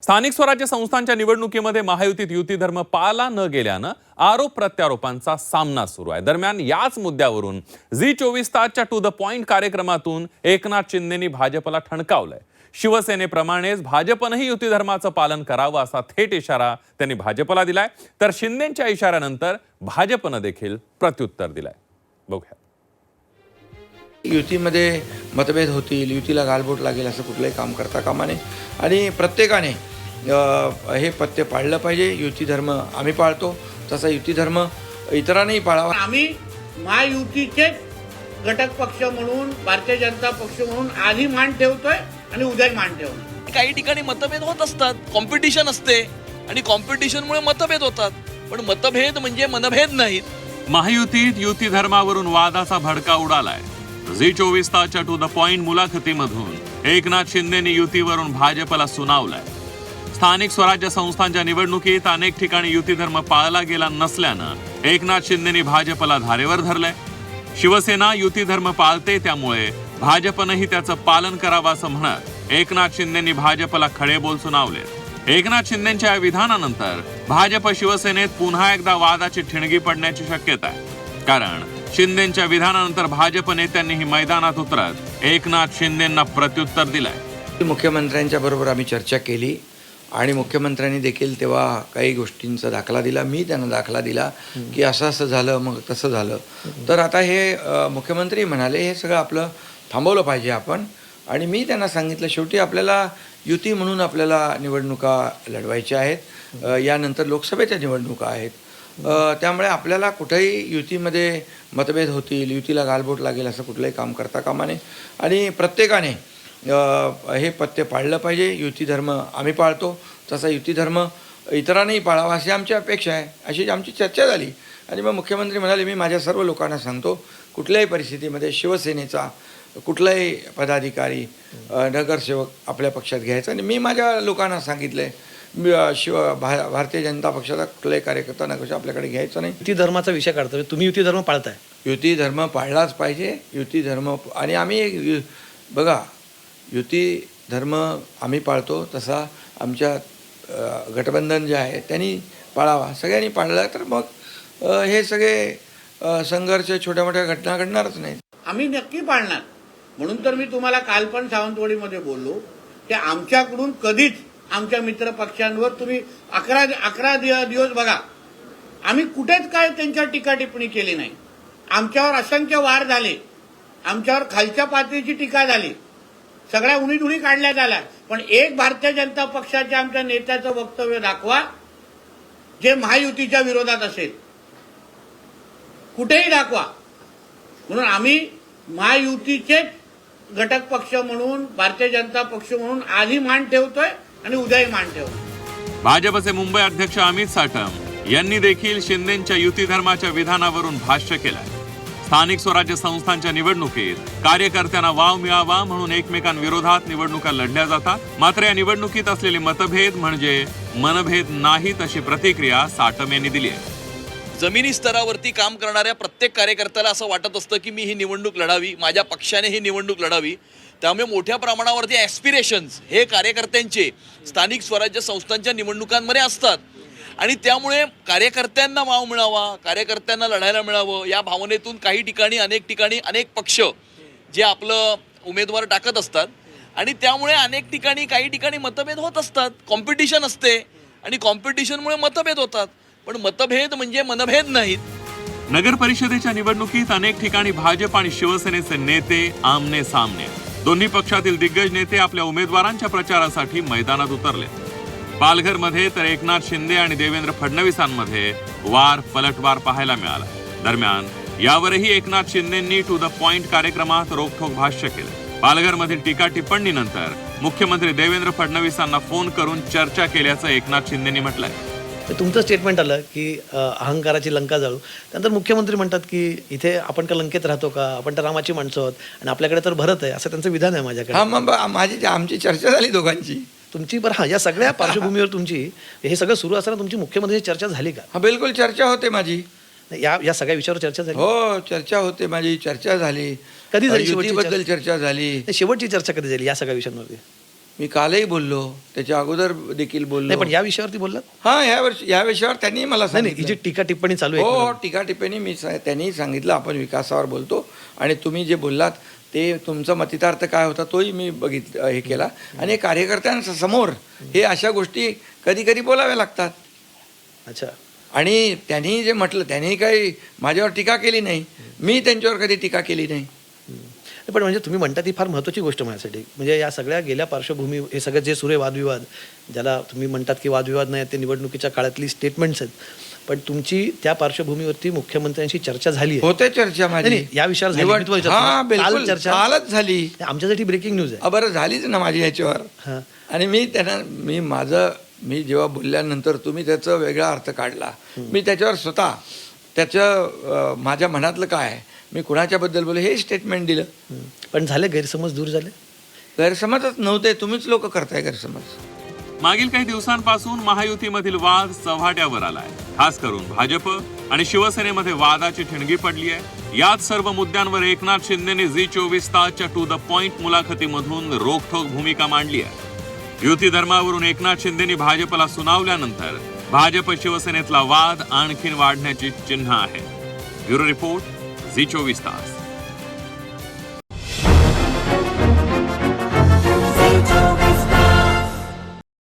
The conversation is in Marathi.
स्थानिक स्वराज्य संस्थांच्या निवडणुकीमध्ये महायुतीत युती धर्म पाळला न गेल्यानं आरोप प्रत्यारोपांचा सामना सुरू आहे। दरम्यान याच मुद्द्यावरून झी 24 तासच्या टू द पॉइंट कार्यक्रमातून एकनाथ शिंदेंनी भाजपला ठणकावलंय। शिवसेनेप्रमाणेच भाजपनंही युती धर्माचं पालन करावं असा थेट इशारा त्यांनी भाजपला दिलाय। तर शिंदेंच्या इशाऱ्यानंतर भाजपनं देखील प्रत्युत्तर दिलंय। बघूया। युतीमध्ये मतभेद होतील, युतीला गालबोट लागेल असं कुठलंही काम करता कामा नये आणि प्रत्येकाने हे पथ्य पाळलं पाहिजे। युती धर्म आम्ही पाळतो, तसा युती धर्म इतरांनाही पाळावा। आम्ही महायुतीचे घटक पक्ष म्हणून, भारतीय जनता पक्ष म्हणून आधी मान ठेवतोय आणि उद्याही मान ठेवणार। काही ठिकाणी मतभेद होत असतात, कॉम्पिटिशन असते आणि कॉम्पिटिशनमुळे मतभेद होतात, पण मतभेद म्हणजे मनभेद नाहीत। महायुतीत युती धर्मावरून वादाचा भडका उडालाय। झी 24 तासच्या टू द पॉइंट मुलाखतीमधून एकनाथ शिंदेंनी युतीवरून भाजपला सुनावलंय। स्थानिक स्वराज्य संस्थांच्या निवडणुकीत अनेक ठिकाणी युती धर्म पाळला गेला नसल्यानं एकनाथ शिंदेंनी भाजपला धारेवर धरलंय। शिवसेना युती धर्म पाळते, त्यामुळे भाजपनंही त्याचं पालन करावं असं म्हणत एकनाथ शिंदेंनी भाजपला खडे बोल सुनावले। एकनाथ शिंदेंच्या या विधानानंतर भाजप शिवसेनेत पुन्हा एकदा वादाची ठिणगी पडण्याची शक्यता आहे, कारण शिंदेंच्या विधानानंतर भाजप नेत्यांनीही मैदानात उतरत एकनाथ शिंदेंना प्रत्युत्तर दिलंय। मुख्यमंत्र्यांच्या बरोबर आम्ही चर्चा केली आणि मुख्यमंत्र्यांनी देखील तेव्हा काही गोष्टींचा दाखला दिला। मी त्यांना दाखला दिला की असं असं झालं, मग तसं झालं। तर आता हे मुख्यमंत्री म्हणाले हे सगळं आपलं थांबवलं पाहिजे आपण, आणि मी त्यांना सांगितलं शेवटी आपल्याला युती म्हणून आपल्याला निवडणुका लढवायच्या आहेत। यानंतर लोकसभेच्या निवडणुका आहेत, त्यामुळे आपल्याला कुठेही युतीमध्ये मतभेद होतील, युतीला गालबोट लागेल असं कुठलंही काम करता कामा नये आणि प्रत्येकाने हे पथ्य पाळलं पाहिजे। युती धर्म आम्ही पाळतो, तसा युती धर्म इतरांनाही पाळावा अशी आमची अपेक्षा आहे। अशी आमची चर्चा झाली आणि मग मुख्यमंत्री म्हणाले मी माझ्या सर्व लोकांना सांगतो कुठल्याही परिस्थितीमध्ये शिवसेनेचा कुठलाही पदाधिकारी नगरसेवक आपल्या पक्षात घ्यायचा, आणि मी माझ्या लोकांना सांगितले भारतीय जनता पक्षाचा कुठलाही कार्यकर्ता नगरसेवक आपल्याकडे घ्यायचा नाही। युती धर्माचा विषय काढतो, तुम्ही युती धर्म पाळताय? युती धर्म पाळलाच पाहिजे। युती धर्म आणि आम्ही बघा, युती धर्म आम्ही पाळतो, तसा आमच्या गठबंधन जे आहे त्यांनी पाळावा। सगळ्यांनी पाळला तर मग हे सगळे संघर्ष, छोट्या मोठ्या घटना घडणारच नाहीत। आम्ही नक्की पाळणार, म्हणून तर मी तुम्हाला काल पण सावंतवाडीमध्ये बोललो की आमच्याकडून कधीच आमच्या मित्र पक्षांवर तुम्ही 11 दिवस बघा, आम्ही कुठेच काय त्यांच्या टीका टिप्पणी केली नाही। आमच्यावर असंख्य वार झाले, आमच्यावर खालच्या पातळीची टीका झाली, सगळ्या उणीधुणी काढल्या झाल्या, पण एक भारतीय जनता पक्षाच्या आमच्या नेत्याचं वक्तव्य दाखवा जे महायुतीच्या विरोधात असेल, कुठेही दाखवा। म्हणून आम्ही महायुतीचे घटक पक्ष म्हणून, भारतीय जनता पक्ष म्हणून आधी मान ठेवतोय आणि उद्याही मान ठेवणार। भाजपचे मुंबई अध्यक्ष अमित साटम यांनी देखील शिंदेंच्या युती धर्माच्या विधानावरून भाष्य केलंय। स्थानिक स्वराज्य संस्थांच्या निवडणुकीत कार्यकर्त्यांना वाव मिळावा म्हणून एकमेकांविरोधात निवडणुका लढल्या जातात, मात्र या निवडणुकीत असलेले मतभेद म्हणजे मनभेद नाहीत अशी प्रतिक्रिया साटम यांनी दिली आहे। जमिनी स्तरावरती काम करणाऱ्या प्रत्येक कार्यकर्त्याला असं वाटत असतं की मी ही निवडणूक लढावी, माझ्या पक्षाने ही निवडणूक लढावी। त्यामुळे मोठ्या प्रमाणावरती ॲस्पिरेशन्स हे कार्यकर्त्यांचे स्थानिक स्वराज्य संस्थांच्या निवडणुकांमध्ये असतात, आणि त्यामुळे कार्यकर्त्यांना वाव मिळावा, कार्यकर्त्यांना लढायला मिळावं या भावनेतून काही ठिकाणी अनेक पक्ष जे आपलं उमेदवार टाकत असतात, आणि त्यामुळे काही ठिकाणी मतभेद होत असतात, कॉम्पिटिशन असते आणि कॉम्पिटिशनमुळे मतभेद होतात, पण मतभेद म्हणजे मनभेद नाहीत। नगर परिषदेच्या निवडणुकीत अनेक ठिकाणी भाजप आणि शिवसेनेचे नेते आमने सामने, दोन्ही पक्षातील दिग्गज नेते आपल्या उमेदवारांच्या प्रचारासाठी मैदानात उतरले। पालघरमध्ये तर एकनाथ शिंदे आणि देवेंद्र फडणवीसांमध्ये वार पलटवार पाहायला मिळाला। दरम्यान यावरही एकनाथ शिंदेंनी टू द पॉइंट कार्यक्रमात रोखठोक भाष्य केलं। पालघरमधील टीका टिप्पणीनंतर मुख्यमंत्री देवेंद्र फडणवीसांना फोन करून चर्चा केल्याचं एकनाथ शिंदेंनी म्हटलंय। तर तुमचं स्टेटमेंट आलं की अहंकाराची लंका जाळू, त्यानंतर मुख्यमंत्री म्हणतात की इथे आपण का लंकेत राहतो का, आपण तर रामाची माणसं आहोत आणि आपल्याकडे तर भरत आहे, असं त्यांचं विधान आहे माझ्याकडे। हा, मग आमची चर्चा झाली दोघांची तुमची। बरं, या सगळ्या पार्श्वभूमीवर तुमची हे सगळं सुरू असताना तुमची मुख्यमंत्र्यांची चर्चा झाली का? हा, बिलकुल चर्चा होते माझी। या सगळ्या विषयावर चर्चा झाली? हो, चर्चा होते माझी, चर्चा झाली। कधी झाली? युतीबद्दल चर्चा झाली। शेवटची चर्चा कधी झाली या सगळ्या विषयांवरती? मी कालही बोललो, त्याच्या अगोदर देखील बोललो. नाही पण या विषयावरती बोललात? हा, या विषयावर त्यांनी मला नाही ही सांगितलं. जी टीका टिप्पणी चालू आहे हो, टीका टिप्पणी त्यांनी सांगितलं आपण विकासावर बोलतो आणि तुम्ही जे बोललात ते तुमचा मतितार्थ काय होता तोही मी हे केला. आणि कार्यकर्त्यांच्या समोर हे अशा गोष्टी कधी कधी बोलाव्या लागतात. अच्छा. आणि त्यांनी जे म्हटलं त्यांनी काही माझ्यावर टीका केली नाही, मी त्यांच्यावर कधी टीका केली नाही. पण म्हणजे तुम्ही म्हणता ती फार महत्त्वाची गोष्ट माझ्यासाठी. म्हणजे या सगळ्या गेल्या पार्श्वभूमी हे सगळे जे सुरे वादविवाद ज्याला तुम्ही म्हणतात की वादविवाद नाही ते निवडणुकीच्या काळातली स्टेटमेंट्स आहेत, पण तुमची त्या पार्श्वभूमीवरती मुख्यमंत्र्यांशी चर्चा झाली आहे? होते चर्चा माझी. नाही, या विषयावर झाली. मी तुम्हाला विचारतो. हा, बिलकुल काल चर्चा कालच झाली. आमच्यासाठी ब्रेकिंग न्यूज आहे. बरं, झालीच ना माझी ह्याच्यावर. हां. आणि मी जेव्हा बोलल्यानंतर तुम्ही त्याचा वेगळा अर्थ काढला. मी त्याच्यावर स्वतः त्याचं माझ्या मनातलं काय आहे, मी कुणाच्याबद्दल बोललो हे स्टेटमेंट दिलं. पण झाले गैरसमज दूर झाले? गैरसमजच नव्हते, तुम्हीच लोक करताय गैरसमज. मागील काही दिवसांपासून महायुतीमधील वाद चव्हाट्यावर आलाय. खास करून भाजप आणि शिवसेनेमध्ये वादाची ठिणगी पडली आहे. याच सर्व मुद्द्यांवर एकनाथ शिंदेने झी 24 तासच्या टू द पॉइंट मुलाखतीमधून रोखठोक भूमिका मांडली आहे. युती धर्मावरून एकनाथ शिंदेनी भाजपला सुनावल्यानंतर भाजप शिवसेनेतला वाद आणखीन वाढण्याची चिन्ह आहे. ब्युरो रिपोर्ट, झी 24 तास.